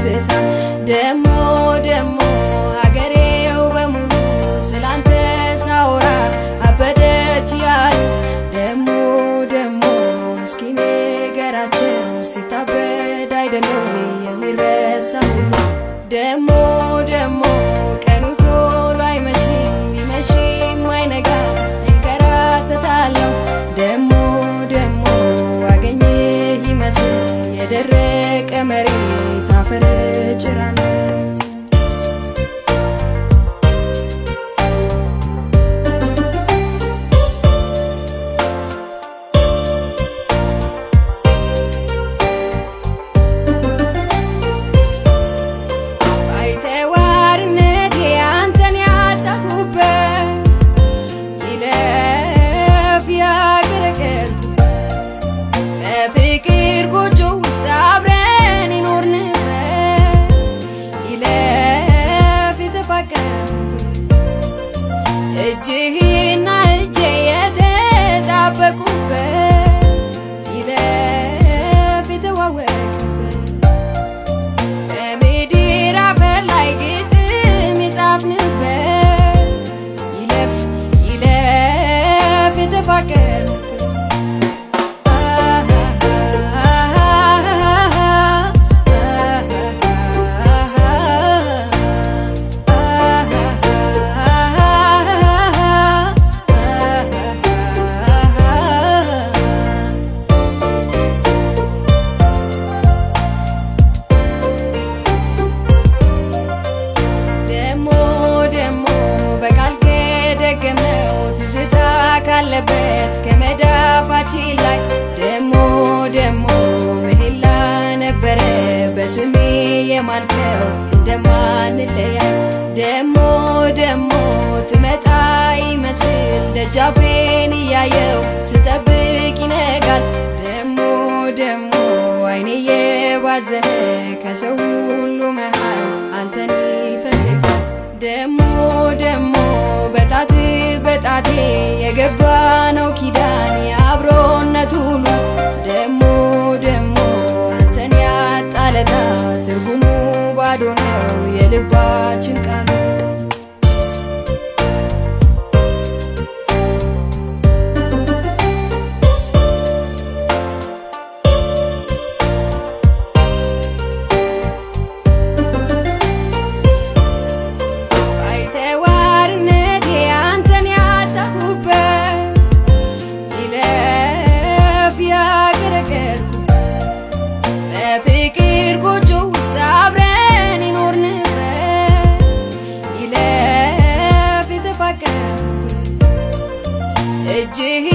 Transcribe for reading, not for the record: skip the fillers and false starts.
ትዝታ ደሞ ደሞ ሀገሬው በሙሉ ስላንተ ሳውራ አበደች ያል ደሞ ደሞ እስኪ ንገራቸው ሲታበድ አይደለም የሚረሳ ሁሉ ደሞ ደሞ ቀኑ ቶሎ አይመሽም ቢመሽም አይነጋ እንከራተታለሁ ደሞ ደሞ አገኘህ ይመስል የደረቀ መሬት አፈር ጭራለሁ ፍቅር ጎጆ ውስጥ አብረን ይኖርንበት ይለፍ የተፋቀርንበት እጅህና እጄ የተጣበቁበት ይለፍ የተዋወቅንበት በምድር አፈር ላይ ግጥም የጻፍንበት ይለፍ ይለፍ የተፋቀርንበት ትዝታ ካለበት ከመዳፋችን ላይ ደሞ ደሞ ምህላ ነበረ በስሜ የማልከው እንደማንለያይ ደሞ ደሞ ትመጣ ይመስል ደጃፌን እያየው ስጠብቅ ይነጋል ደሞ ደሞ አይኔ የባዘነ ከሰው ሁሉ መሃል አንተን ይፈልጋል ደሞ ደሞ በጣቴ በጣቴ የገባ ነው ኪዳን የአብሮነት ሁሉ ደሞ ደሞ አንተን ያጣለታ ትርጉሙ ባዶ ነው የልባችን ቃሉ ፍቅር ጎጆ ውስጥ አብረን ይኖርንበት ይለፍ የተፋቀርንበት እጅህ